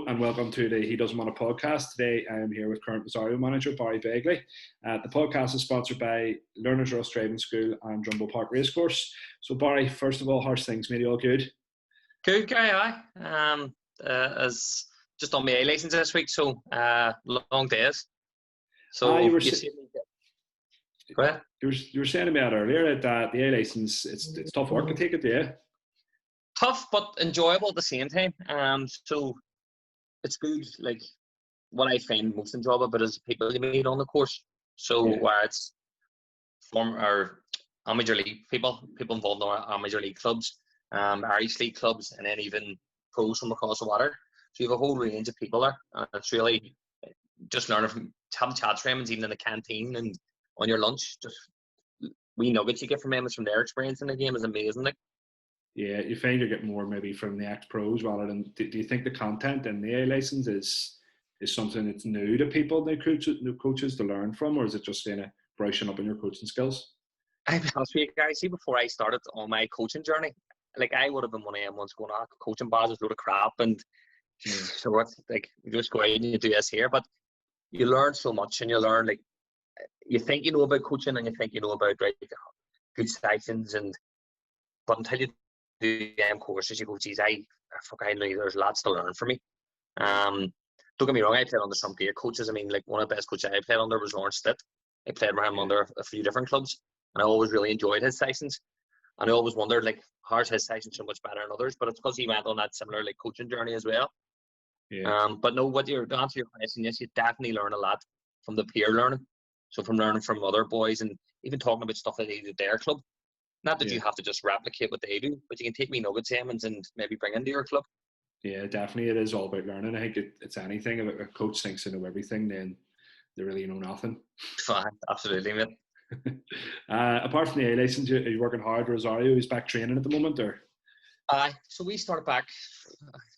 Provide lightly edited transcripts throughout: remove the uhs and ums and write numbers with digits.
and welcome to the He Doesn't Want a podcast. Today I am here with current Rosario manager Barry Baggley. The podcast is sponsored by Learners Ross Driving School and Drumbo Park Racecourse. So Barry, first of all, how's things, mate? All good? Good, guy. As just on my A license this week, so long days. So you were saying to me that earlier that the A license it's tough work to take it, yeah. Tough but enjoyable at the same time. So it's good. Like what I find most enjoyable about is people you meet on the course. So where it's former amateur league people involved in our amateur league clubs, Irish league clubs, and then even pros from across the water. So you have a whole range of people there. It's really just learning from having chats from them, even in the canteen and on your lunch. Just wee nuggets you get from them from their experience in the game is amazing. Like. Yeah, you find you get more maybe from the ex-pros rather than. Do you think the content in the A license is something that's new to people, new coaches to learn from, or is it just kind of brushing up on your coaching skills? I'll be honest with you guys. See, before I started on my coaching journey, like I would have been one of them ones going, coaching bars is a load of crap, and so what? Like you just go out and you do this here, but you learn so much, and you learn like you think you know about coaching, and you think you know about good sessions, but until you do courses, you go, geez, I know there's lots to learn for me. Don't get me wrong, I played under some great coaches. I mean, like one of the best coaches I played under was Lawrence Stitt. I played with him under a few different clubs, and I always really enjoyed his sessions. And I always wondered, like, how's his sessions so much better than others? But it's because he went on that similar like coaching journey as well. Yeah. But no, to answer your question, yes, you definitely learn a lot from the peer learning. So from learning from other boys and even talking about stuff that they do at their club. Not that you have to just replicate what they do, but you can take me nuggets, Emmons, and maybe bring into your club. Yeah, definitely. It is all about learning. I think it's anything. If a coach thinks they know everything, then they really know nothing. Absolutely, mate. Apart from the A license, are you working hard? Rosario is back training at the moment, or? So we started back.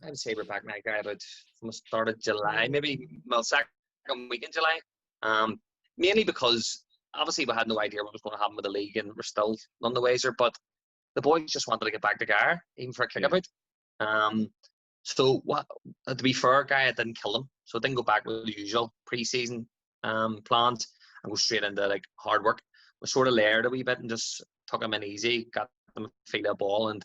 I would say we're back now, guy, about from the start of July, maybe second week in July. Mainly because obviously we had no idea what was going to happen with the league, and we're still none the wiser. But the boys just wanted to get back to Gar, even for a kickabout. So to be fair, guy, I didn't kill them, so I didn't go back with the usual pre-season plans and go straight into like hard work. We sort of layered a wee bit and just took them in easy, got them a feel of ball, and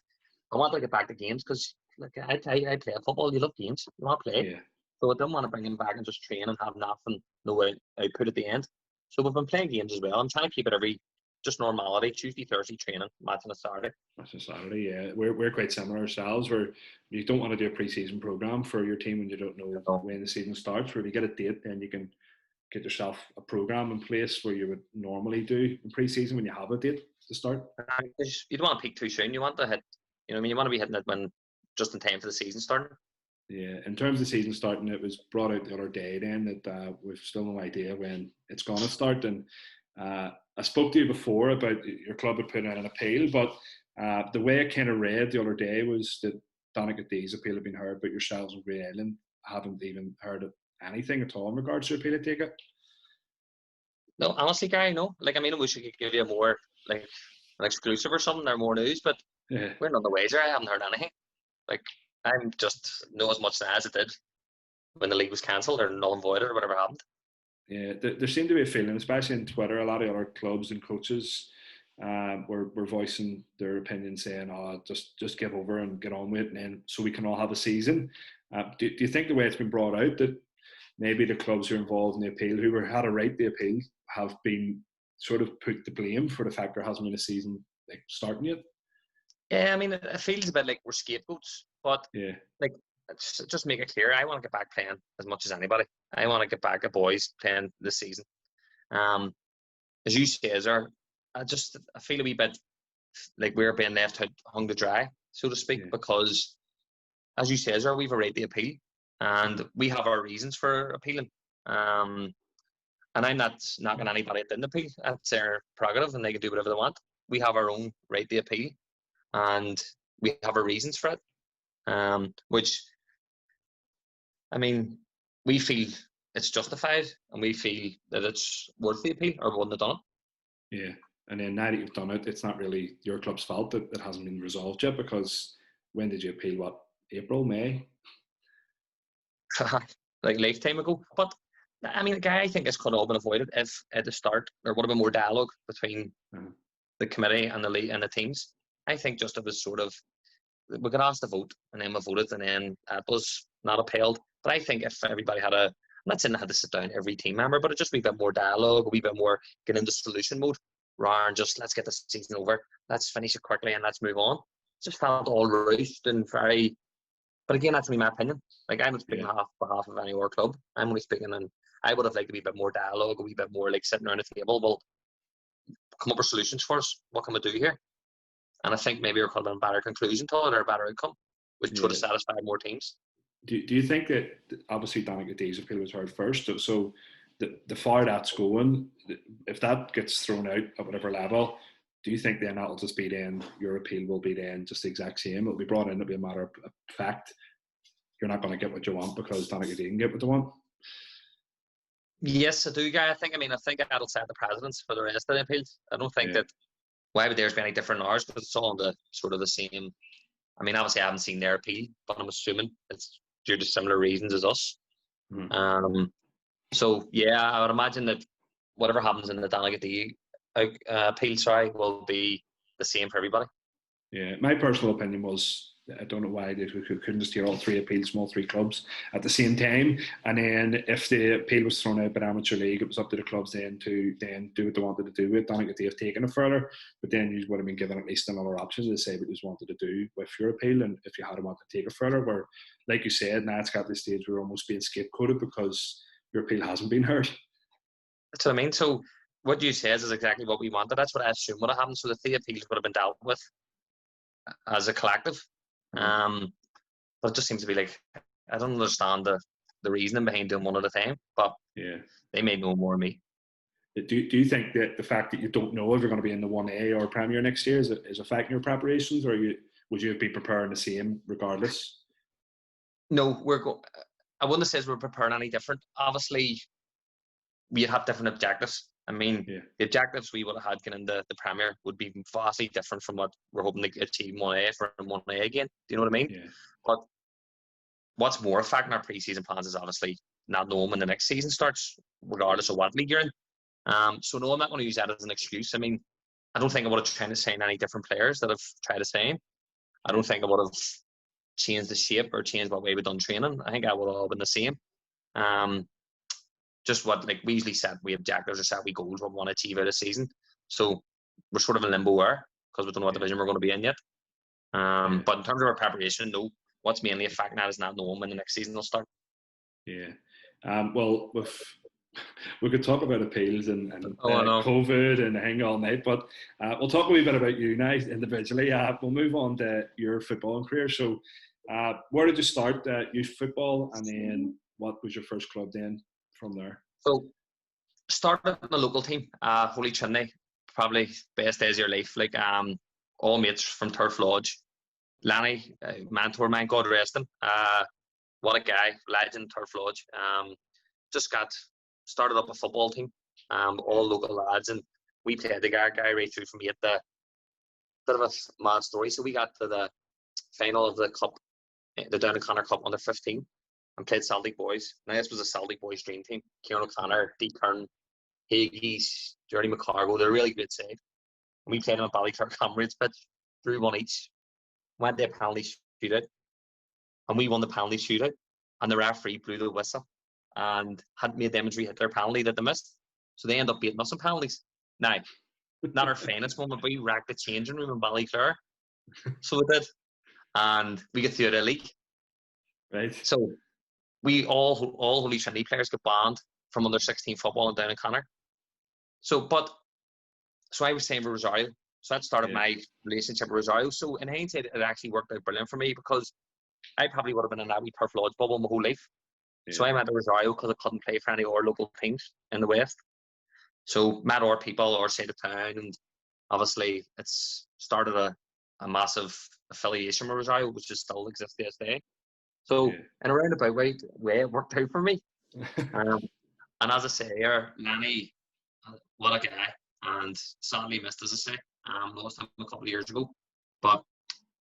I wanted to get back to games because like I play football. You love games, you want to play. Yeah. So I didn't want to bring him back and just train and have nothing, no output at the end. So we've been playing games as well. I'm trying to keep it just normality. Tuesday, Thursday training, match on a Saturday. Match on Saturday, yeah. We're quite similar ourselves. Where you don't want to do a pre-season program for your team when you don't know when the season starts. Where if you get a date, then you can get yourself a program in place where you would normally do in pre-season when you have a date to start. You don't want to peak too soon. You want to hit, you want to be hitting it when just in time for the season starting. Yeah, in terms of the season starting, it was brought out the other day then that we've still no idea when it's going to start. And I spoke to you before about your club had put in an appeal, but the way it kind of read the other day was that Donegal-D's appeal had been heard, but yourselves and Grey Island haven't even heard of anything at all in regards to your appeal, I take it? No, honestly, Gary, no. Like, I mean, I wish I could give you more, like, an exclusive or something or more news, but we're none the wiser. I haven't heard anything. Like, I'm just know as much as it did when the league was cancelled or null and voided or whatever happened. Yeah, there seemed to be a feeling, especially on Twitter, a lot of other clubs and coaches were voicing their opinion, saying, just give over and get on with it, and then so we can all have a season. Do you think the way it's been brought out that maybe the clubs who are involved in the appeal, who had a right to appeal, have been sort of put to blame for the fact there hasn't been a season like starting yet? Yeah, I mean, it feels a bit like we're scapegoats, but like, just make it clear, I want to get back playing as much as anybody. I want to get back at boys playing this season. As you say, I feel a wee bit like we're being left out hung to dry, so to speak, because as you say, we've a right to appeal, and we have our reasons for appealing. And I'm not knocking anybody that didn't appeal. That's their prerogative, and they can do whatever they want. We have our own right to appeal, and we have our reasons for it. Which, I mean, we feel it's justified, and we feel that it's worth the appeal, or we wouldn't have done it. Yeah, and then now that you've done it, it's not really your club's fault that it hasn't been resolved yet, because when did you appeal? What, April, May? like lifetime ago. But I mean, guy, I think this could all been avoided if at the start there would have been more dialogue between the committee and the league and the teams. I think just it was sort of, we got asked to vote and then we voted and then that was not upheld. But I think if everybody had I'm not saying they had to sit down every team member, but it just be a bit more dialogue, a wee bit more get into solution mode rather than just let's get the season over, let's finish it quickly and let's move on. It just felt all rushed and very. But again, that's only my opinion. Like, I'm not speaking on behalf of any other club. I'm only speaking, and I would have liked a wee bit more dialogue, a wee bit more like sitting around the table. Well, come up with solutions for us. What can we do here? And I think maybe we're coming to a better conclusion to it or a better outcome, which would have satisfied more teams. Do you think that, obviously, Donegal-D's appeal was heard first, so the far that's going, if that gets thrown out at whatever level, do you think then that'll just be then, your appeal will be then just the exact same? It'll be brought in, it'll be a matter of fact. You're not going to get what you want because Donegal didn't get what they want? Yes, I do, Guy. I think that'll set the precedence for the rest of the appeals. I don't think that, why would theirs be any different than ours? Because it's all on the sort of the same. I mean, obviously I haven't seen their appeal, but I'm assuming it's due to similar reasons as us. So yeah, I would imagine that whatever happens in the Donegal-D appeal, will be the same for everybody. Yeah, my personal opinion was, I don't know why we couldn't just hear all three appeals from all three clubs at the same time. And then if the appeal was thrown out by the Amateur League, it was up to the clubs then to do what they wanted to do with it. Donegal have taken it further, but then you would have been given at least another option to say what you wanted to do with your appeal, and if you had wanted to take it further. Where, like you said, now it's got to the stage where we're almost being scapegoated because your appeal hasn't been heard. That's what I mean. So what you said is exactly what we wanted. That's what I assumed would have happened. So the three appeals would have been dealt with as a collective. But it just seems to be like, I don't understand the reasoning behind doing one at a time, but they may know more than me. Do you think that the fact that you don't know if you're going to be in the 1A or Premier next year is affecting your preparations, or would you be preparing the same regardless? No, I wouldn't say we're preparing any different. Obviously, we'd have different objectives. I mean, the objectives we would have had getting into the Premier would be vastly different from what we're hoping to achieve in 1A for 1A again. Do you know what I mean? Yeah. But what's more affecting our pre-season plans is obviously not knowing when the next season starts, regardless of what league you're in. So no, I'm not going to use that as an excuse. I mean, I don't think I would have tried to sign any different players that have tried to sign. I don't think I would have changed the shape or changed what way we've done training. I think I would have all been the same. Just what, like, we usually set we objectives or set we goals what we want to achieve out of the season. So we're sort of in limbo where, because we don't know what division we're going to be in yet. But in terms of our preparation, no, what's mainly affecting that is not knowing when the next season will start. Yeah. Well, we could talk about appeals and COVID and hang all night, but we'll talk a wee bit about you now individually. We'll move on to your footballing career. So where did you start youth football, and then what was your first club then from there? So started in the local team, Holy Trinity, probably best days of your life. Like all mates from Turf Lodge. Lanny, mentor mine, God rest him. What a guy, legend, Turf Lodge. Just got started up a football team, all local lads, and we played the guy right through from 8. The bit of a mad story. So we got to the final of the cup, the Down O'Connor Cup under 15, and played Celtic boys. Now this was a Celtic boys dream team: Kieran O'Connor, D. Kern, Higgies, Jerry McCargo. They're a really good side. And we played on a Ballyclare Comrades pitch, 3-1 each. Went to a penalty shootout, and we won the penalty shootout, and the referee blew the whistle and hadn't made them hit their penalty that they missed, so they end up beating us in penalties. Now, not our finest moment, but we wrecked the changing room in Ballyclare, so we did, and we get through the league. Right. So we all Holy Trinity players get banned from under 16 football and Down in Connor. So I was saying for Rosario. So that started my relationship with Rosario. So in hindsight, it actually worked out brilliant for me, because I probably would have been in that wee Turf Lodge bubble my whole life. Yeah. So I went to Rosario because I couldn't play for any of our local teams in the West. So met our people, our side of town, and obviously it's started a massive affiliation with Rosario, which is still exists to this day. So in a roundabout way, it worked out for me. And as I say here, Lenny, what a guy, and sadly missed, as I say. Lost him a couple of years ago, but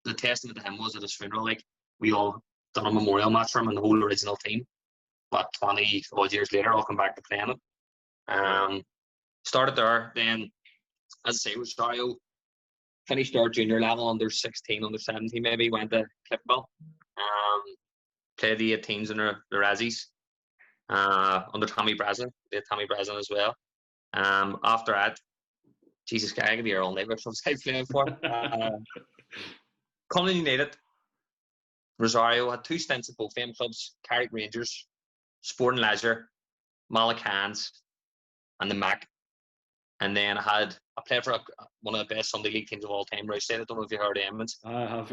the testament to him was at his funeral. Like, we all done a memorial match for him and the whole original team. But 20 odd years later, I'll come back to playing it. Started there, then, as I say, Rosario, finished our junior level under 16, under 17 maybe, went to Cliftonville. Played the 18s and the Razzies. Under Tommy Breslin, played Tommy Breslin as well. After that, Jesus, I could be here all night, which ones I playing for. Crumlin United, Rosario, had 2 stints at both them clubs, Carrick Rangers, Sport and Leisure, Malachians, and the Mac. And then I played for one of the best Sunday League teams of all time, Royston. I don't know if you heard of Emmons. I have,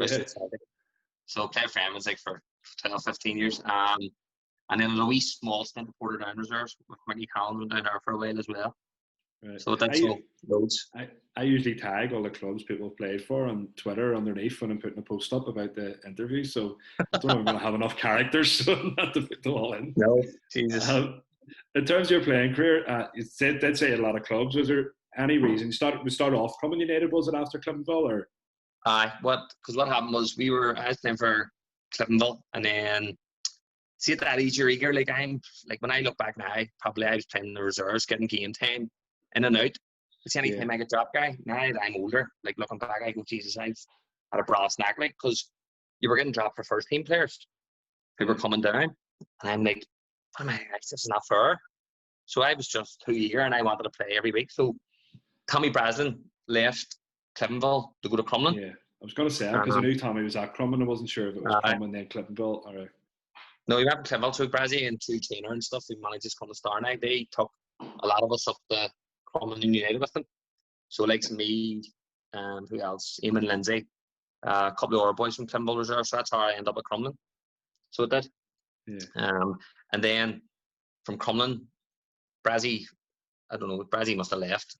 So I played for Emmons for 12, 15 years. And then a wee small stint at Portadown Reserves with Mickey Collins went down there for a while as well. Right. So that's loads. I usually tag all the clubs people have played for on Twitter underneath when I'm putting a post up about the interview. So I don't know if I'm going to have enough characters so not to put them all in. No, Jesus. In terms of your playing career, you did say a lot of clubs. Was there any reason we started off Crumlin United? Was it after Cliftonville or? Because what happened was I was playing for Cliftonville, and then see at that age you're eager. Like when I look back now, probably I was playing in the reserves, getting game time in and out. But see, anytime I get dropped, guy, now that I'm older, like looking back, I go, Jesus, I've had a brass neck, like, because you were getting dropped for first team players who were coming down, and I'm like, what am I? This is not fair. So I was just too eager, and I wanted to play every week. So Tommy Breslin left Cliftonville to go to Crumlin. Yeah, I was going to say because I knew Tommy was at Crumlin. I wasn't sure if it was Crumlin then Cliftonville or. No, he went to Cliftonville, so Brazzy and two trainer and stuff. He managed to come to Star Night. They took a lot of us up to Crumlin United with them. So like me, who else? Eamon Lindsay, a couple of other boys from Cliftonville Reserve. So that's how I ended up at Crumlin. So it did. Yeah. And then from Crumlin, Brazzy, I don't know, Brazzy must have left.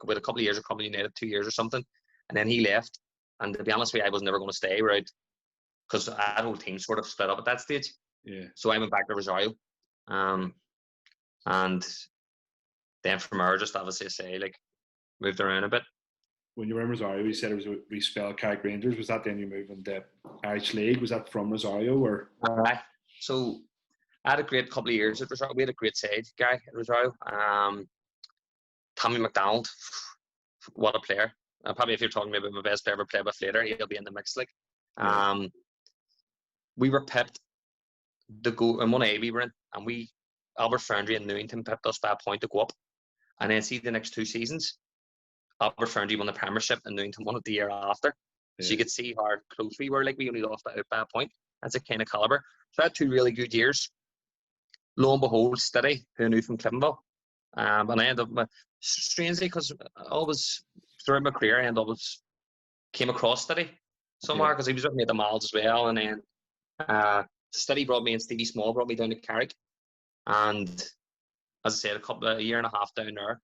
With a couple of years of Crumlin United, 2 years or something. And then he left. And to be honest with you, I was never going to stay, right? Because our whole team sort of split up at that stage. Yeah. So I went back to Rosario. And then from there, just obviously say, like, moved around a bit. When you were in Rosario, you said it was a respell Carrick Rangers. Was that then you moved into Irish League? Was that from Rosario or? So I had a great couple of years at Rosario. We had a great side guy at Rosario. Tommy McDonald, what a player. Probably if you're talking about my best player ever played with later, he'll be in the mix. Like, we were pipped to go in 1A we were in, and Albert Foundry and Newington pipped us by a point to go up. And then see the next 2 seasons, Albert Foundry won the Premiership and Newington won it the year after. Yeah. So you could see how close we were. Like, we only lost out by a point. That's a kind of caliber. So I had 2 really good years. Lo and behold, Steady, who I knew from Cliftonville. And I ended up, strangely, because I always, throughout my career, I came across Steady somewhere, because he was with me at the Malls as well. And then Steady brought me, and Stevie Small brought me down to Carrick. And as I said, a year and a half down there.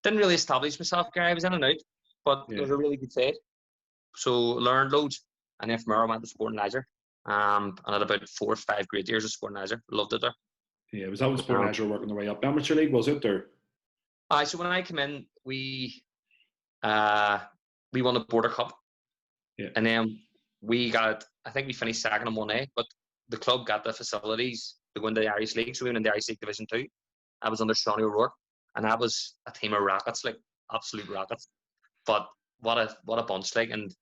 Didn't really establish myself, Gary. I was in and out, but it was a really good side. So learned loads. And then from there, I went to Sport and Leisure. And I had about 4 or 5 great years of Sport and Leisure. Loved it there. Yeah, was that when Sport and Leisure working their way up amateur league, was it? Or? So when I came in, we won the Border Cup. Yeah. And then I think we finished second in 1A, but the club got the facilities to go into the Irish League. So we went in the Irish League Division 2. I was under Shawnee O'Rourke, and that was a team of rockets, like absolute rockets. But what a bunch, like, and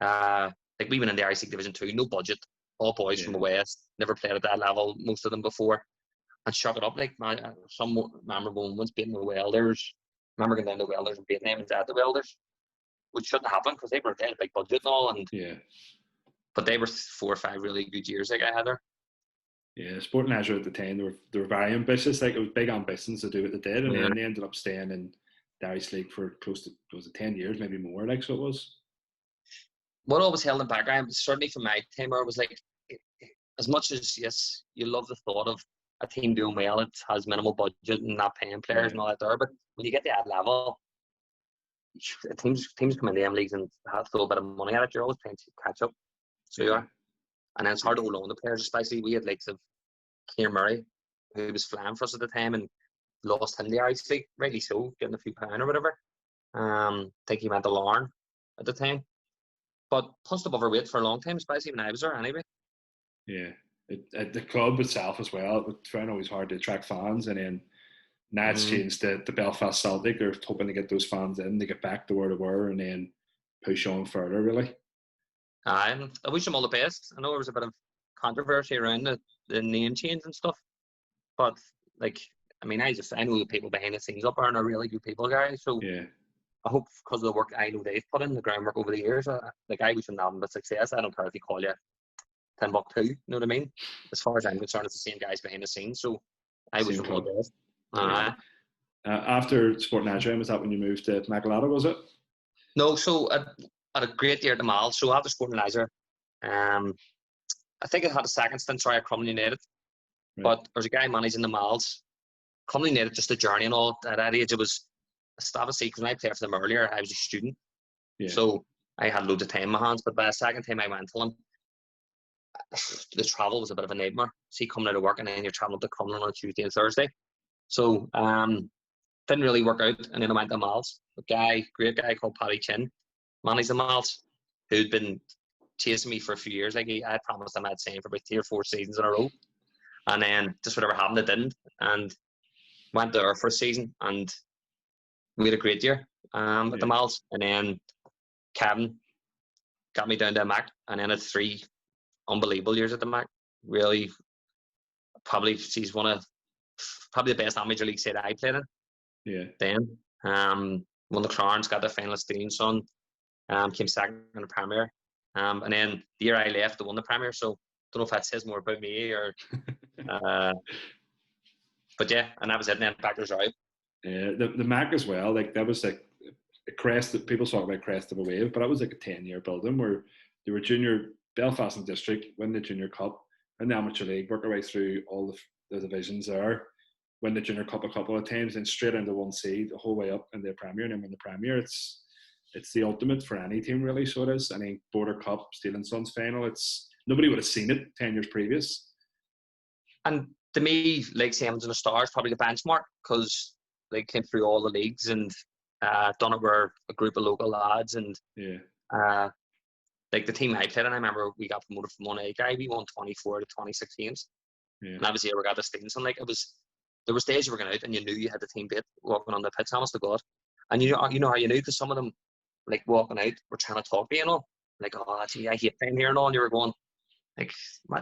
like we went in the Irish League Division 2, no budget, all boys from the West, never played at that level, most of them before, and shook it up. Like, some memorable moments beating the Welders. I remember going down the Welders and beating them at the Welders, which shouldn't happen because they had a big budget and all, and but they were 4 or 5 really good years like I had there. Yeah, Sport and Leisure at the time, they were very ambitious. Like, it was big ambitions to do what they did, and then they ended up staying in the Irish League for close to 10 years, maybe more. Like, so it was. What always held them back, certainly from my time, was like, as much as yes, you love the thought of a team doing well, it has minimal budget and not paying players and all that there, but when you get to that level, teams come in the M leagues and have to throw a bit of money at it. You're always playing to catch up, so you are. And then it's hard to hold on to players, especially we had likes of Keir Murray, who was flying for us at the time, and lost him the Irish League, rightly so, getting a few pound or whatever. I think he went to Larne at the time, but punched above our weight for a long time, especially when I was there anyway. Yeah. the club itself as well, it's found always hard to attract fans, and then now it's changed to Belfast Celtic. They're hoping to get those fans in, to get back to where they were, and then push on further, really. And I wish them all the best. I know there was a bit of controversy around the name change and stuff, but like, I mean, I know the people behind the scenes up there are really good people, guys. So yeah, I hope, because of the work I know they've put in, the groundwork over the years, like, I wish them nothing but success. I don't care if they call you Timbuktu, you know what I mean? As far as I'm concerned, it's the same guys behind the scenes. So I wish them all the best. Yeah. After Sporting Edgehill, was that when you moved to Immaculata, was it? No, so I had a great year at the Mal. So after Sporting Edgehill, I think I had a second stint, at Crumlin United. Right. But there's a guy managing the Mals. Crumlin United, just a journey and all. At that age, it was, obviously, because when I played for them earlier, I was a student. Yeah. So I had loads of time in my hands. But by the second time I went to them, the travel was a bit of a nightmare. See, coming out of work and then you're traveling to Crumlin on a Tuesday and Thursday. So didn't really work out. And then I went to Mals. Great guy called Paddy Chin, managed the Mals, who'd been chasing me for a few years. Like, I had promised him I'd sign for about 3 or 4 seasons in a row. And then just whatever happened, it didn't. And went to our first season, and we had a great year at the Mals. And then Kevin got me down to a Mac, and then had 3 unbelievable years at the Mac. Really, she's probably the best amateur league side I played in. Yeah. Then won the Clarence, got the final at Stevenson, came second in the Premier. And then the year I left, I won the Premier. So don't know if that says more about me or. But yeah, and that was it. And then back to Rosario. Yeah, the Mac as well. Like, that was like a crest that people talk about, crest of a wave, but that was like a 10-year building where they were junior Belfast and District, win the Junior Cup, and the Amateur League, work our way through all the divisions there, win the Junior Cup a couple of times, and straight into 1 seed the whole way up in the Premier, and then win the Premier. It's the ultimate for any team, really. So it is. I mean, Border Cup, Steel and Sons final. It's nobody would have seen it 10 years previous. And to me, like Siemens and the Stars, probably the benchmark, because they came through all the leagues and done it with a group of local lads. And like the team I played in, I remember we got promoted from 1A guy. We won 24 to 26 games. Yeah. And obviously we got the Stevenson. Like, there was days you were going out and you knew you had the team beat walking on the pitch, honest to God. And you know how you knew, because some of them, like, walking out, were trying to talk to you and all. Like, oh, gee, I hate playing here and all. And you were going, like,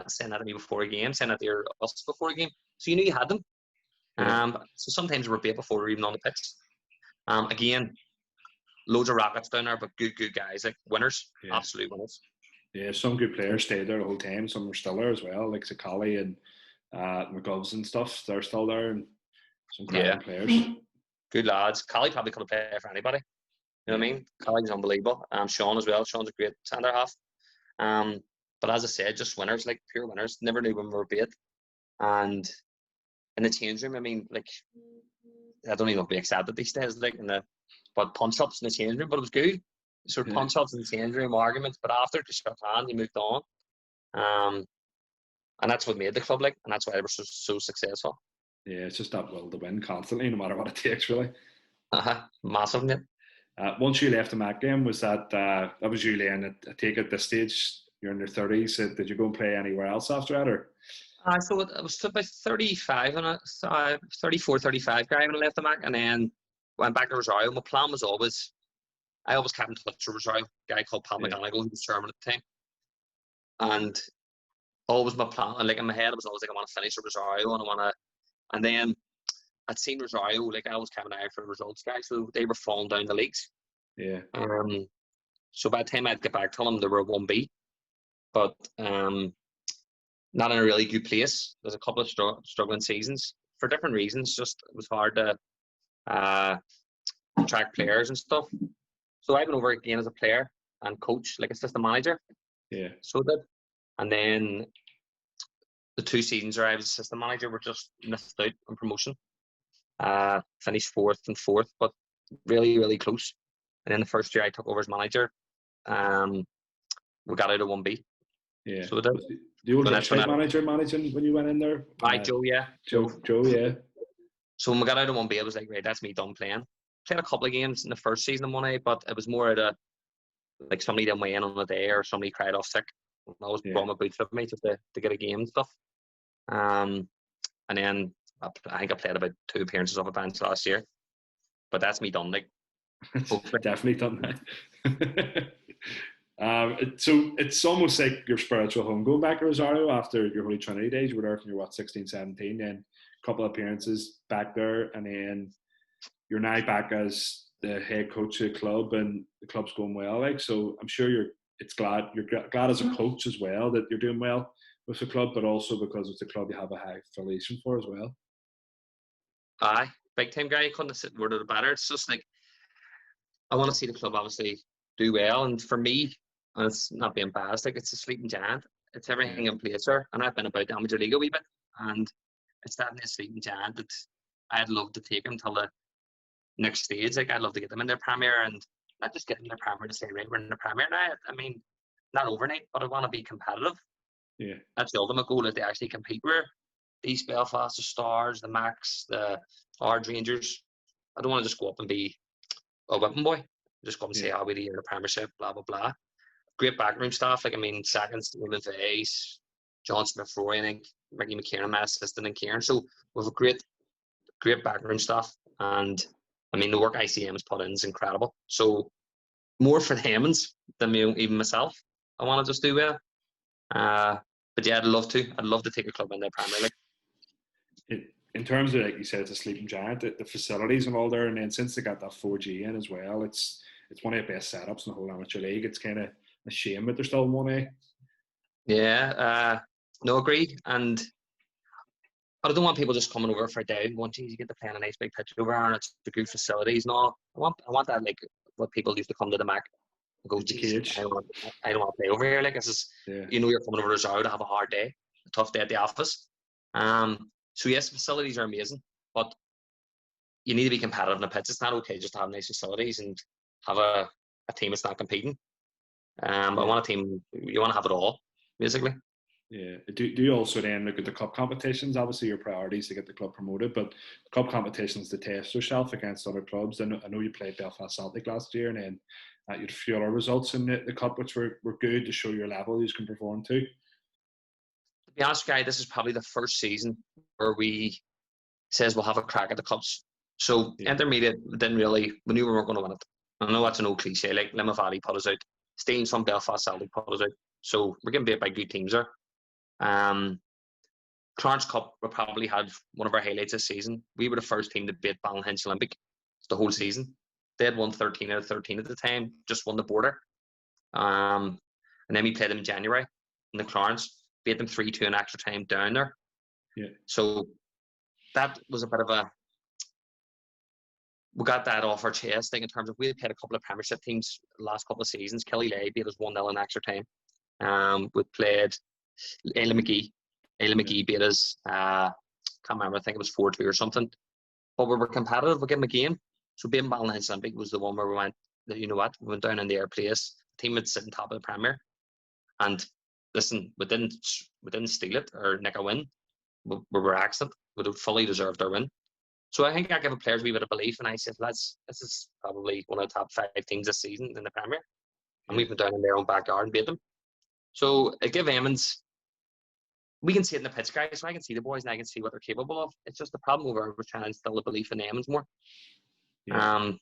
saying that to me before a game, saying that to us before a game. So you knew you had them. Yeah. So sometimes we were beat before we were even on the pitch. Again, loads of rockets down there, but good guys, like winners, absolute winners. Yeah, some good players stayed there the whole time. Some were still there as well, like Sakali and McGovs and stuff. They're still there, and some great players. Good lads. Callie probably could have played for anybody. You know what I mean? Callie's unbelievable. Sean as well. Sean's a great centre half. But as I said, just winners, like pure winners. Never knew when we were beat. And in the change room, I mean, like, I don't even know if we accepted these days, like, but punch-ups in the change room, but it was good. Sort of punch-ups in the change room, arguments, but after, just shook hand, you moved on. And that's what made the club, like, and that's why they were so successful. Yeah, it's just that will to win constantly, no matter what it takes, really. Massive, yeah. Once you left the Mac game, was that was you, Len? I take it at this stage, you're in your 30s. Did you go and play anywhere else after that, or? So it was about 35, and 34, 35 guy when I left the Mac, and then went back to Rosario. My plan was I always kept in touch with Rosario, a guy called Pat McGonigal, who was chairman at the time. And always my plan, and like in my head, I was always like, I want to finish at Rosario, and then I'd seen Rosario, like I always kept an eye out for the results guys, so they were falling down the leagues. Yeah. So by the time I'd get back to them, they were 1B, but not in a really good place. There's a couple of struggling seasons for different reasons. Just it was hard to attract players and stuff. So I went over again as a player and coach, like assistant manager. Yeah. So I did. And then the 2 seasons where I was assistant manager were just missed out on promotion. Finished 4th and 4th, but really, really close. And then the first year I took over as manager, we got out of 1B. Yeah. So the old manager managing when you went in there? Joe, yeah. Joe, yeah. So when we got out of 1B, I was like, right, that's me done playing. Played a couple of games in the first season of 1A, but it was more out of, like, somebody didn't weigh in on the day or somebody cried off sick. I always brought my boots with me just to get a game and stuff. And then I think I played about 2 appearances off a bench last year. But that's me done, like. Definitely done that. So it's almost like your spiritual home going back to Rosario after your Holy Trinity days. You were there from your 16, 17, then a couple of appearances back there, and then you're now back as the head coach of the club, and the club's going well. Like, so I'm sure you're glad as a coach as well that you're doing well with the club, but also because it's a club you have a high affiliation for as well. Aye, big time guy. You couldn't have said word of the better. It's just like, I want to see the club obviously do well, and for me, and it's not being biased, like, it's a sleeping giant. It's everything in place there, and I've been about the amateur league a wee bit, and it's definitely a sleeping giant that I'd love to take them till the next stage. Like, I'd love to get them in their Premier, and not just get them in their Premier to say, right, we're in the Premier now. I mean, not overnight, but I want to be competitive. Yeah, that's the ultimate goal, is to actually compete with these Belfast, the Stars, the Max, the Ard Rangers. I don't want to just go up and be a whipping boy. Just go up and say, we're the Premiership, blah, blah, blah. Great backroom staff. Like, I mean, seconds, Eamon Vase, John Smith-Roy, I think, Ricky McKiernan, my assistant, and Kieran. So we have a great backroom staff. And, I mean, the work ICM has put in is incredible. So more for the Hammonds than me, even myself. I want to just do well. But yeah, I'd love to. I'd love to take a club in the Premier League. In terms of, like you said, it's a sleeping giant, the facilities and all there, and then since they got that 4G in as well, it's one of the best setups in the whole amateur league. It's kind of a shame that they're still in 1A. Yeah, no, agreed. And I don't want people just coming over for a day and going, geez, you get to play on a nice big pitch over and it's the good facilities. No, I want that, like what people used to come to the Mac and go, geez, I don't want to play over here. Like, this is, you know, you're coming over to Rosario to have a hard day, a tough day at the office. So yes, facilities are amazing, but you need to be competitive in the pitch. It's not okay just to have nice facilities and have a team that's not competing. I want a team, you want to have it all, basically. Yeah. Do you also then look at the cup competitions? Obviously, your priority is to get the club promoted, but cup competitions to test yourself against other clubs. I know you played Belfast Celtic last year, and then you had a few other results in the cup which were good to show your level you can perform to. To be honest, Guy, this is probably the first season where we says we'll have a crack at the cups. So intermediate, we knew we weren't going to win it. I know that's an old cliche, like Limavady Valley put us out, Staines from Belfast Celtic put us out. So we're getting beat by good teams there. Clarence Cup, we probably had one of our highlights this season. We were the first team to beat Ballinhinch Olympic the whole season. They had won 13 out of 13 at the time, just won the border. And then we played them in January in the Clarence, beat them 3-2 in extra time down there. Yeah. So that was a bit of a, we got that off our chest thing in terms of, we had played a couple of Premiership teams the last couple of seasons. Killylay beat us 1-0 in extra time. We played Ayla McGee beat us, can't remember, I think it was 4-2 or something. But we were competitive, we gave them a game. So beating Ballinhinch Olympic was the one where we went, you know what, we went down in their place. The team would sit on top of the Premier. And listen, we didn't steal it or nick a win. We were excellent. We fully deserved our win. So I think I gave the players a wee bit of belief, and I said, lads, this is probably one of the top 5 teams this season in the Premier. And we've been down in their own backyard and beat them. So it gave Emmons, we can see it in the pitch, guys, so I can see the boys and I can see what they're capable of. It's just the problem over we're trying to instill the belief in Emmons more. That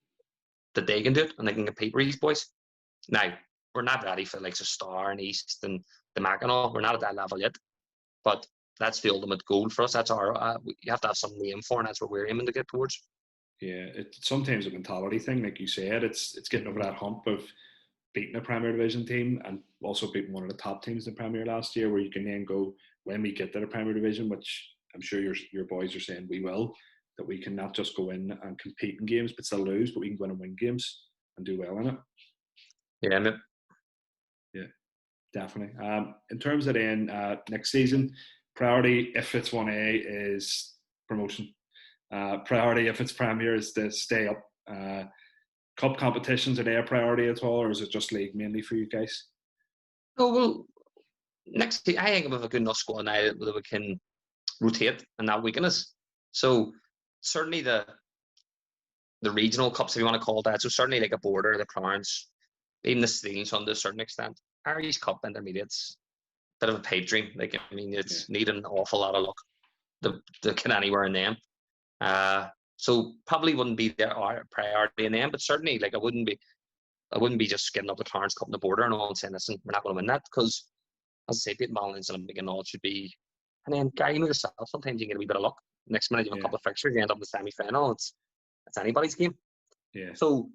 they can do it and they can compete with these boys. Now, we're not ready for like a Star and East and the Mac and all. We're not at that level yet. But that's the ultimate goal for us. That's our, you have to have something to aim for, and that's what we're aiming to get towards. Yeah, it's sometimes a mentality thing, like you said. It's getting over that hump of beating a Premier Division team and also beating one of the top teams in the Premier last year, where you can then go, when we get to the Premier Division, which I'm sure your boys are saying we will, that we can not just go in and compete in games but still lose, but we can go in and win games and do well in it. Yeah, mate. Yeah, definitely. In terms of then next season, priority, if it's 1A, is promotion. Priority, if it's Premier, is to stay up. Cup competitions, are they a priority at all, or is it just league mainly for you guys? Oh, well, next year, I think we have a good enough squad now that we can rotate and not weaken us. So certainly the regional cups, if you want to call that, so certainly like a Border, the Clarence, even the Steelings to a certain extent. Irish Cup intermediates, bit of a pipe dream. Like, I mean, it's needing an awful lot of luck to get anywhere in them. So probably wouldn't be our priority in them, but certainly, like, I wouldn't be just getting up the Clarence Cup on the border and all and saying, listen, we're not going to win that, because, as I say, beating Malachians and Olympic and all, it should be. And then, Guy, you know yourself, sometimes you get a wee bit of luck. Next minute, you have a couple of fixtures, you end up in the semi-final. It's anybody's game. Yeah. So,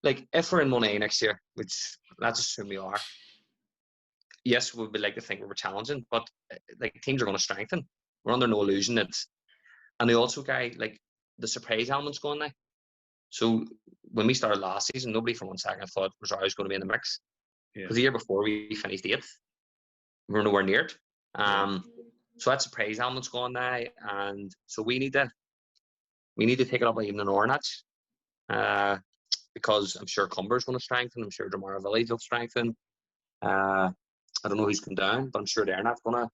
like, if we're in 1A next year, which let's assume we are, yes, we would like to think we're challenging, but like, teams are going to strengthen. We're under no illusion that. And they also, Guy, like, the surprise element's going now. So when we started last season, nobody for 1 second thought Rosario was going to be in the mix. Because the year before we finished 8th, we were nowhere near it. So that surprise element's gone now, and so we need to take it up even an hour notch. Because I'm sure Cumber's going to strengthen. I'm sure Dromara Village will strengthen. I don't know who's come down, but I'm sure they're not going to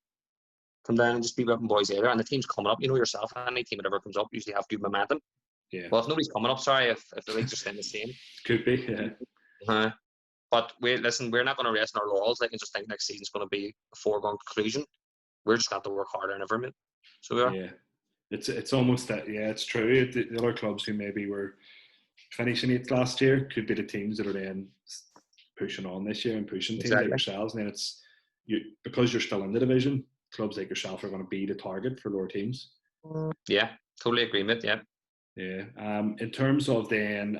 come down and just be whipping boys either. And the team's coming up, you know yourself, any team that ever comes up usually have good momentum. Yeah. Well, if nobody's coming up, sorry, if the leagues are staying the same. Could be, yeah. But we're not going to rest on our laurels. Like, and just think next season's going to be a foregone conclusion. We're just got to work harder than ever, mate. So we are. Yeah. It's almost that, it's true. The other clubs who maybe were finishing 8th last year could be the teams that are then pushing on this year and pushing teams like yourselves. And then because you're still in the division, clubs like yourself are going to be the target for lower teams. Yeah, totally agree with it, yeah. In terms of then,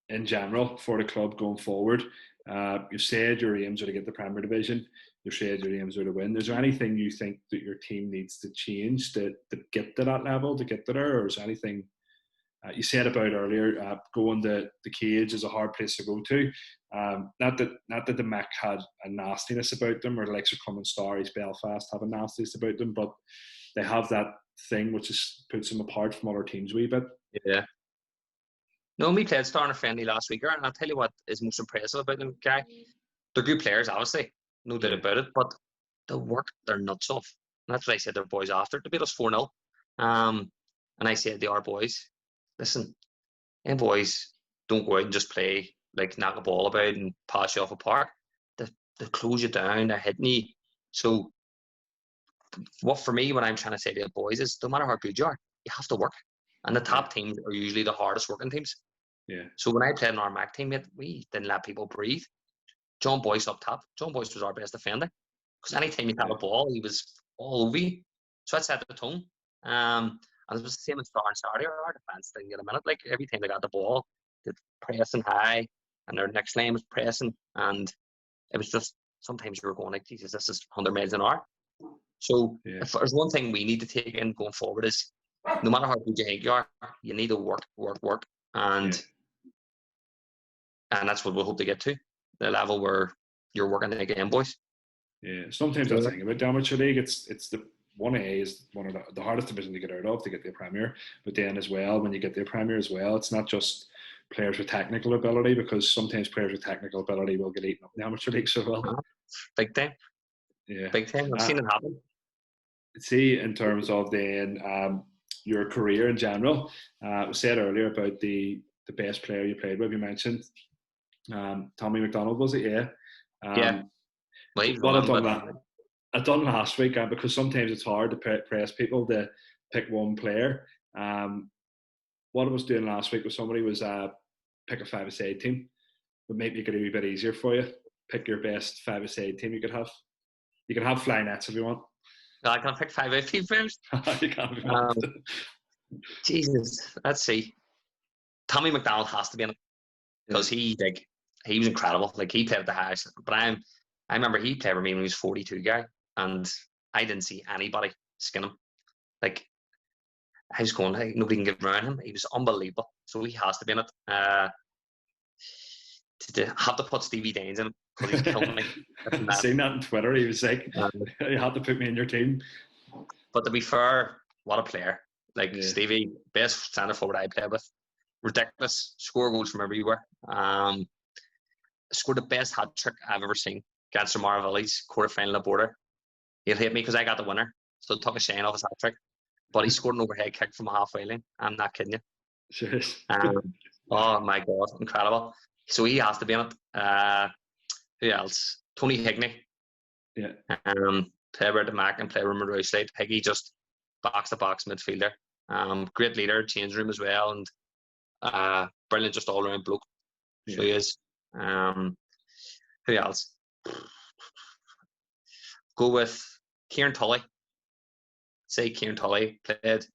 in general, for the club going forward, you've said your aims are to get the Premier Division. You've said your aims are to win. Is there anything you think that your team needs to change to get to that level, to get to there? Or is there anything you said about earlier, going to the cage is a hard place to go to? Not that the Mac had a nastiness about them, or the likes of Crumlin Stories, Belfast have a nastiness about them, but they have that thing which puts them apart from other teams a wee bit. Yeah. No, we played Star and friendly last week, and I'll tell you what is most impressive about them, Guy. They're good players, obviously, no doubt about it, but they work their nuts off. And that's what I said to the boys after. They beat us 4-0. And I said to our boys, listen, and boys, don't go out and just play, like, knock a ball about and pass you off a park. They close you down, they're hitting you. So what I'm trying to say to the boys is, no matter how good you are, you have to work. And the top teams are usually the hardest working teams. Yeah. So when I played in our MAC team, we didn't let people breathe. John Boyce up top. John Boyce was our best defender. Because anytime he had a ball, he was all over you. So that set the tone. And it was the same in Star and Saturday. Our defence didn't get a minute. Like, every time they got the ball, they're pressing high, and their next lane was pressing. And it was just, sometimes you were going like, Jesus, this is 100 miles an hour. So if there's one thing we need to take in going forward is, no matter how good you think you are, you need to work. And that's what we'll hope to get to, the level where you're working again, boys. Yeah, sometimes that's the thing about the amateur league. It's the 1A is one of the hardest division to get out of, to get the Premier. But then as well, when you get the Premier as well, it's not just players with technical ability, because sometimes players with technical ability will get eaten up in the amateur league so well. Big time. Yeah. Big time. I've seen it happen. See, in terms of then your career in general, I said earlier about the best player you played with. You mentioned Tommy McDonald, was it? Yeah. Yeah. Well, I've done last week, because sometimes it's hard to press people to pick one player. What I was doing last week with somebody was pick a 5-a-side team. Would make it a wee bit easier for you. Pick your best 5-a-side team you could have. You can have fly nets if you want. I can pick 5 team first. You can't. Jesus, let's see. Tommy McDonald has to be in it, because he was incredible. Like, he played at the highest. But I remember he played with me when he was 42, guy, and I didn't see anybody skin him. Like, I was going, hey, nobody can get around him. He was unbelievable. So he has to be in it. To have to put Stevie Daines in, because he's killing me. I've seen that on Twitter. He was like, you had to put me in your team. But to be fair, what a player. Like, Stevie, best centre forward I played with. Ridiculous. Score goals from everywhere. Scored the best hat trick I've ever seen against Dromara Village, quarter-final at Border. He'll hate me because I got the winner. So it took a shine off his hat trick. But he scored an overhead kick from a halfway line. I'm not kidding you. Serious. Oh my God, incredible. So he has to be in it. Who else? Tony Higney. Yeah. Play with the Mac and play with Roy Slade. Higgy just box-to-box midfielder. Great leader, change room as well, and brilliant just all-round bloke. Yeah. So he is. Who else? Go with Kieran Tully. Say Kieran Tully played.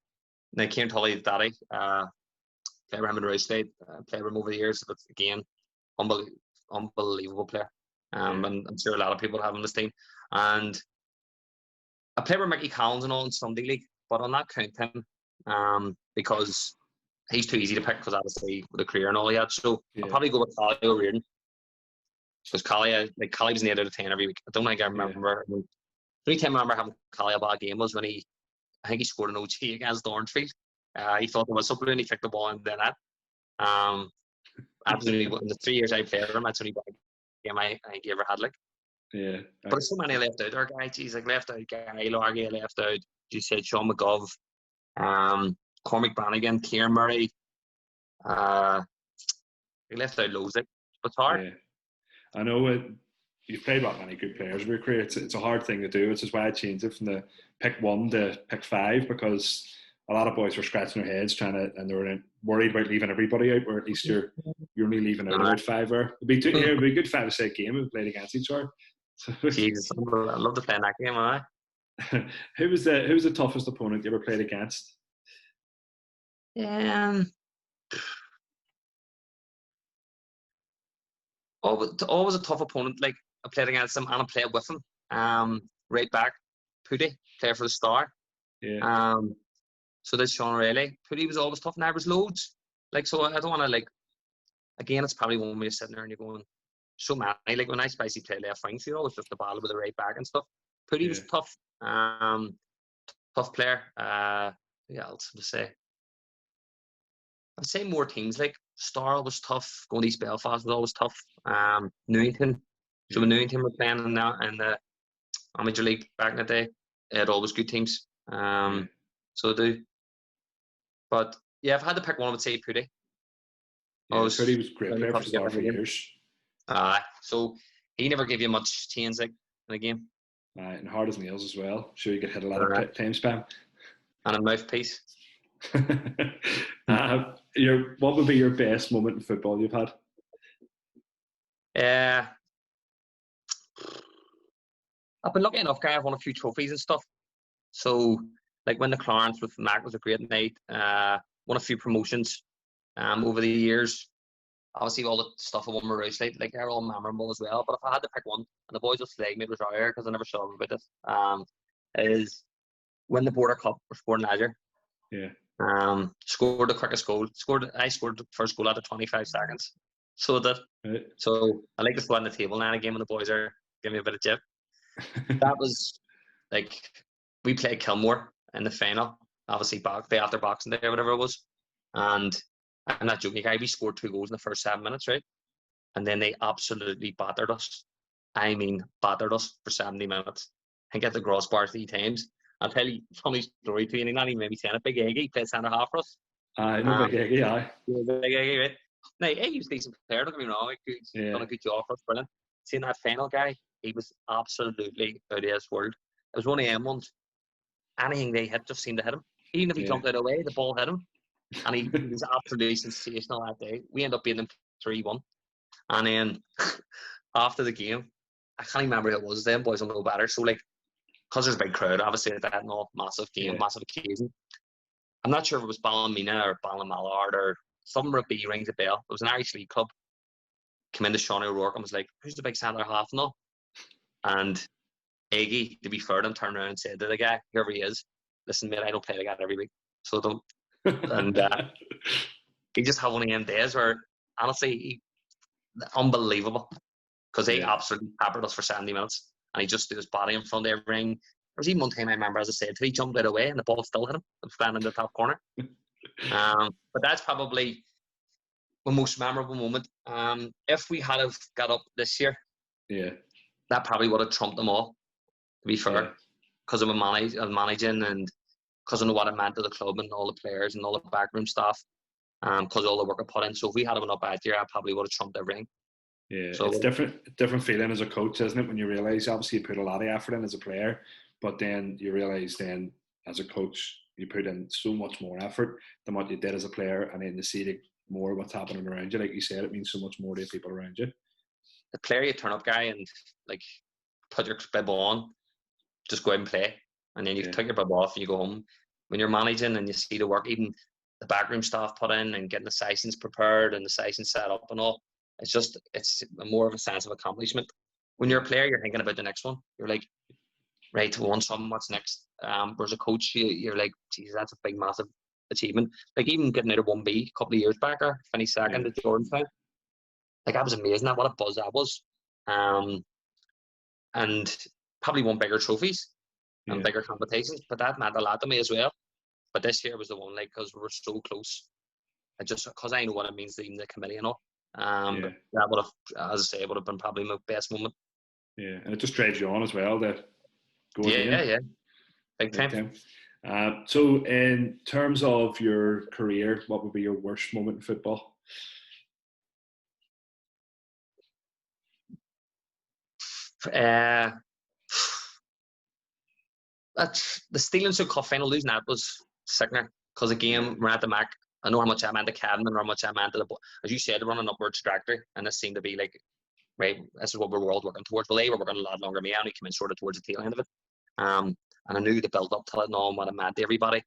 Now Kieran Tully's daddy. Played with him in Roy Slade. Played with him over the years, but again, unbelievable player. And I'm sure a lot of people have him in this team. And I played with Mickey Collins and all in Sunday League, but I'll not count him because he's too easy to pick because obviously with a career and all he had. So I'll probably go with Collie O'Riordan. Because Collie was an 8 out of 10 every week. I don't think I remember. The only time I remember having Collie a bad game was when I think he scored an OT against Orangefield. He thought there was something and he kicked the ball into the net. Absolutely, in the 3 years I played with him, that's the only bad game I think he ever had. Yeah. But there's so many left out there, guys. He's left out Guy Largy, left out, you said Sean McGov, Cormac Brannigan, Kieran Murray. He left out loads, but it's hard. Yeah. I know you've played that many good players in your career. It's a hard thing to do. It's just why I changed it from the pick 1 to pick 5 because a lot of boys were scratching their heads and they were worried about leaving everybody out, or at least you're only leaving out about 5 or it'd be a good 5-a-side game if we played against each other. Jesus, I love to play in that game, Who was the toughest opponent you ever played against? Always a tough opponent. I played against him and I played with him. Right back, Pooty, player for the Star. Yeah. So did Sean Riley. Pooty was always tough, and there was loads. So I don't want to again, it's probably one way you're sitting there and you're going, so many. When I spicy play left wing, so always just the battle with the right back and stuff. Pooty was tough. Tough player. Who else to say? I'd say more teams Star was tough. Going to East Belfast was always tough. Newington. So when Newington were playing in the Amateur League back in the day, they had always good teams. So they do. But yeah, if I had to pick one, I would say Pooty. Pooty was a great player for Star for years. So he never gave you much chance in a game. And hard as nails as well. Sure, you could hit a lot of time spam. And a mouthpiece. What would be your best moment in football you've had? I've been lucky enough, I've won a few trophies and stuff. So, when the Clarence with Mac was a great night. Won a few promotions over the years. Obviously, all the stuff I won with Rosario, they're all memorable as well. But if I had to pick one, and the boys will slag me Rosario because I never saw them about this, is win the Border Cup for Sport and Leisure. Yeah. Scored the quickest goal. I scored the first goal after 25 seconds. So that. Right. So I like to squat on the table now and again when the boys are giving me a bit of jib. That was we played Kilmore in the final. Obviously, day after Boxing Day or whatever it was, and I'm not joking. We scored 2 goals in the first 7 minutes, right? And then they absolutely battered us. I mean, battered us for 70 minutes. I think at the crossbar 3 times. I'll tell you a funny story too, and not even maybe saying it. Big Eggy played centre half for us. I know Big Eggy, aye. Big Eggy, right? Now, Eggy was a decent player, don't get me wrong. He's done a good job for us, brilliant. Seeing that final guy, he was absolutely out of his world. It was one of them ones. Anything they hit just seemed to hit him. Even if he jumped out of the way, the ball hit him. And he was absolutely sensational that day. We ended up beating them 3-1. And then after the game, I can't even remember who it was. Them boys will know better. So, because there's a big crowd, obviously, at that and all, massive game, massive occasion. I'm not sure if it was Ballymena or Ballymallard or some rugby rings a bell. It was an Irish League club. Came into Shawnee O'Rourke and was like, who's the big centre half and all? And Eggy, to be fair to him, turned around and said to the guy, whoever he is, listen, mate, I don't play like that every week. So don't. And he just had one of them days where, honestly, unbelievable. Because they absolutely peppered us for 70 minutes. And he just threw his body in front of every ring. There was even one time I remember, as I said, he jumped out away and the ball still hit him. It was standing in the top corner. But that's probably the most memorable moment. If we had have got up this year, that probably would have trumped them all, to be fair. Because of managing and because I know what it meant to the club and all the players and all the backroom staff. Because all the work I put in. So if we had have been up that year, I probably would have trumped everything. Yeah, So it's different feeling as a coach, isn't it? When you realise, obviously, you put a lot of effort in as a player, but then you realise then as a coach, you put in so much more effort than what you did as a player, and then to see more what's happening around you, like you said, it means so much more to people around you. the player you turn up guy and like put your bib on, just go out and play, and then you take your bib off and you go home. When you're managing and you see the work, even the backroom staff put in and getting the sessions prepared and the sessions set up and all, it's more of a sense of accomplishment. When you're a player, you're thinking about the next one. You're like, right, we won something, what's next? Whereas a coach, you're like, geez, that's a big, massive achievement. Like even getting out of 1B a couple of years back, or finished second at Jordantown, like that was amazing. What a buzz that was. And probably won bigger trophies and bigger competitions, but that meant a lot to me as well. But this year was the one, like, because we were so close. Because I know what it means to even the committee and all. But that would have, as I say, would have been probably my best moment. Yeah, and it just drives you on as well to go again. Yeah. Big time. So in terms of your career, what would be your worst moment in football? That's the Stealing Suit Cup final. Losing that was sickening, because again, we're at the Mac. I know how much I meant to Kevin and how much I meant to as you said, running upward trajectory, and this seemed to be like, right, this is what we're all working towards. Well, they were working a lot longer than me. I only came in sort of towards the tail end of it. And I knew the build up to it and all, and what it meant to everybody.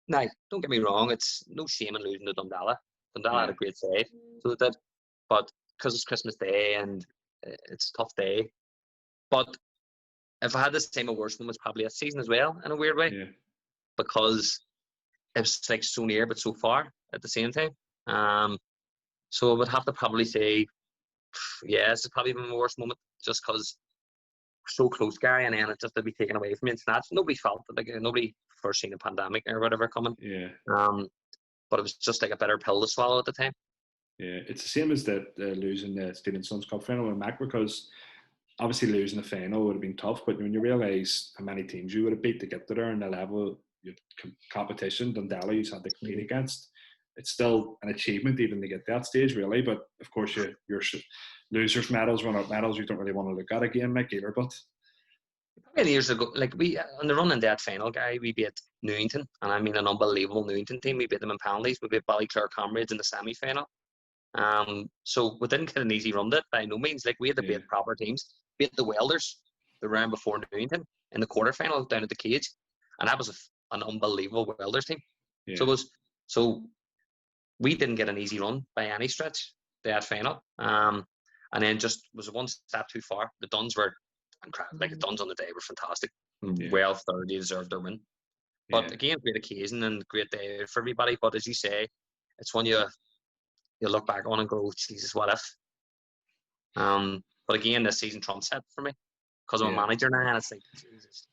Now, don't get me wrong, it's no shame in losing to Dundalk. Dundalk had a great side, so it did. But because it's Christmas Day and it's a tough day. But if I had the same worst one, was probably a season as well, in a weird way. Because it was like so near but so far at the same time. So I would have to probably say, this is probably my worst moment, just because so close, Gary, and then it just to be taken away from me and snatched. Nobody felt it, like nobody first seen a pandemic or whatever coming. But it was just like a bitter pill to swallow at the time. Yeah, it's the same as the losing the Stealing Sons Cup final with Mac, because obviously losing the final would have been tough, but when you realise how many teams you would have beat to get there and the level of competition Dundalk you had to compete against, it's still an achievement even to get to that stage, really. But of course, your losers' medals, run-up medals, you don't really want to look at again, Mick, either. But many years ago, like we on the run in that final, guy, we beat Newington, and I mean an unbelievable Newington team. We beat them in penalties. We beat Ballyclare Comrades in the semi-final. So we didn't get an easy run, that by no means. Like we had to beat proper teams. Beat the Welders the round before Newington in the quarterfinal down at the Cage, and that was an unbelievable Welders team. So we didn't get an easy run by any stretch that final. And then just was one step too far. The Duns were incredible. Like the Duns on the day were fantastic. Well thoroughly deserved their win. But again, great occasion and great day for everybody. But as you say, it's when you look back on and go, Jesus, what if? But again, this season trumps it for me, because I'm a manager now, and it's like, Jesus.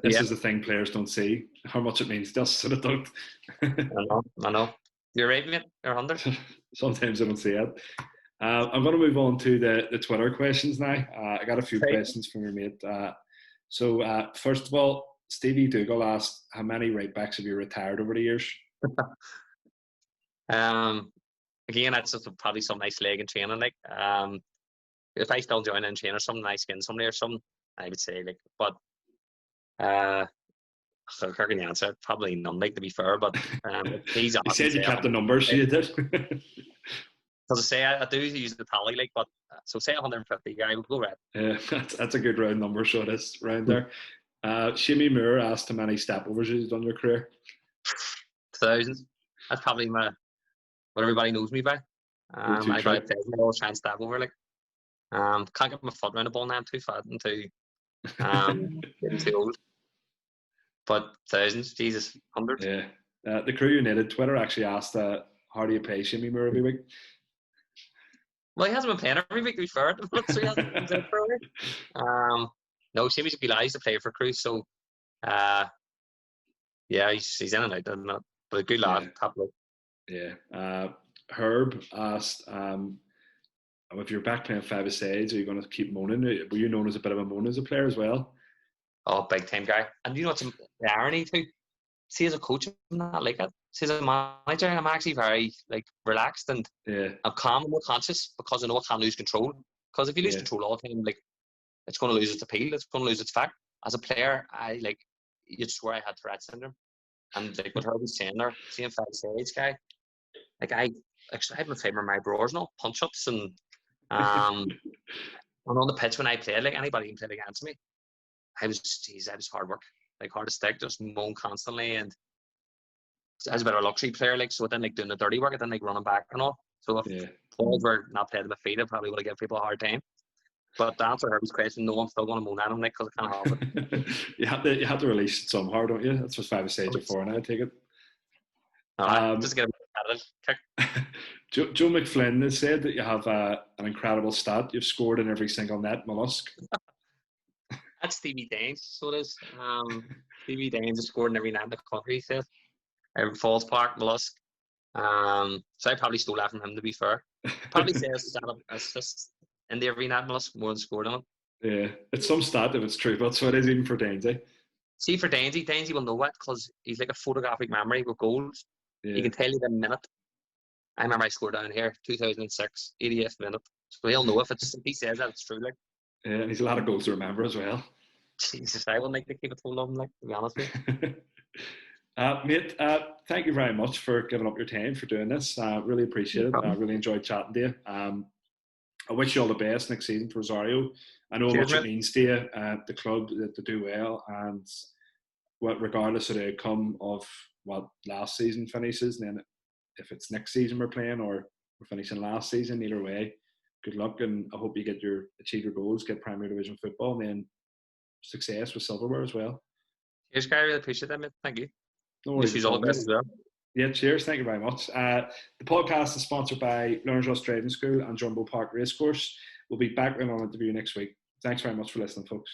This is the thing players don't see, how much it means to us, so they don't. I know. You're right, mate. You're 100. Sometimes I don't see it. I'm going to move on to the Twitter questions now. I got a few questions from your mate. So first of all, Stevie Dougal asked, how many right backs have you retired over the years? Again, that's just probably some nice leg in training. Like, if I still join in training or something, I skin somebody or something, I would say, like, but so how can you answer? Probably none, like, to be fair. But he's you said you kept the numbers, so you did. Because I say I do use the tally, like, but so say 150 guy, we'll go red. Yeah, that's a good round number, so it is round there. Shimmy Moore asked how many stepovers you've done in your career. Thousands. That's probably what everybody knows me by. I got a 1,000. I always try and step over, like. Can't get my foot around the ball now. I'm too fat and getting too old. But thousands, Jesus, hundreds. Yeah. The Crew United Twitter actually asked, how do you pay Shimmy Moore every week? Well, he hasn't been playing every week, to be fair. So he hasn't been out for a week. No, Shimmy's a lies to play for Crew, so he's in and out, doesn't it? But a good lad, top look. Yeah. Herb asked, if you're back playing five-a-sides, are you going to keep moaning? Were you known as a bit of a moan as a player as well? Oh, big time guy. And you know what's the irony too? See, as a coach, I'm not like that. See, as a manager, I'm actually very like relaxed and I'm calm and more conscious because I know I can't lose control. Because if you lose control all the time, like it's going to lose its appeal. It's going to lose its fact. As a player, you'd swear I had Tourette syndrome. And like what Herbie's saying there, seeing 5-stage guy, like I had my favourite my bros and all punch ups and on the pitch when I played, like anybody can play against me. I was hard work, like hard to stick, just moan constantly, and I was a bit of a luxury player, like so I didn't like doing the dirty work, I didn't like running back and all. So if balls were not played at my feet, I probably would have given people a hard time. But to answer Herbie's question, no, I'm still going to moan at him, like, because I can't help it. you have to release it somehow, don't you? That's what 5-stage are for now, I take it. Just get a kick. Joe McFlynn has said that you have an incredible stat. You've scored in every single net, Mollusk. That's Stevie Daines, so it is. Stevie Daines has scored in every net in the country, he says. Every Falls Park, Mollusk. So I probably stole that from him, to be fair. Probably says assists in the every net, Mollusk, more than scored on it. Yeah, it's some stat if it's true, but so it is even for Dainsy. See, for Dainsy will know it because he's like a photographic memory with goals. Yeah. He can tell you the minute. I remember I scored down here, 2006, 88th minute. So he'll know if he says that, it's true. Like. Yeah, and he's a lot of goals to remember as well. Jesus, I wouldn't like to keep it full of him, like, to be honest with you. Mate, thank you very much for giving up your time for doing this. Really appreciate it. I really enjoyed chatting to you. I wish you all the best next season for Rosario. I know how much it means to you, the club, to do well, and regardless of the outcome of what last season finishes, and then if it's next season we're playing or we're finishing last season, either way, good luck, and I hope you achieve your goals, get Premier Division football, and then success with silverware as well. Cheers, Gary. Really appreciate that, mate. Thank you. No worries. Wish you all the best as well. Yeah, cheers. Thank you very much. The podcast is sponsored by Learners Ross Driving School and Jumbo Park Racecourse. We'll be back with another interview next week. Thanks very much for listening, folks.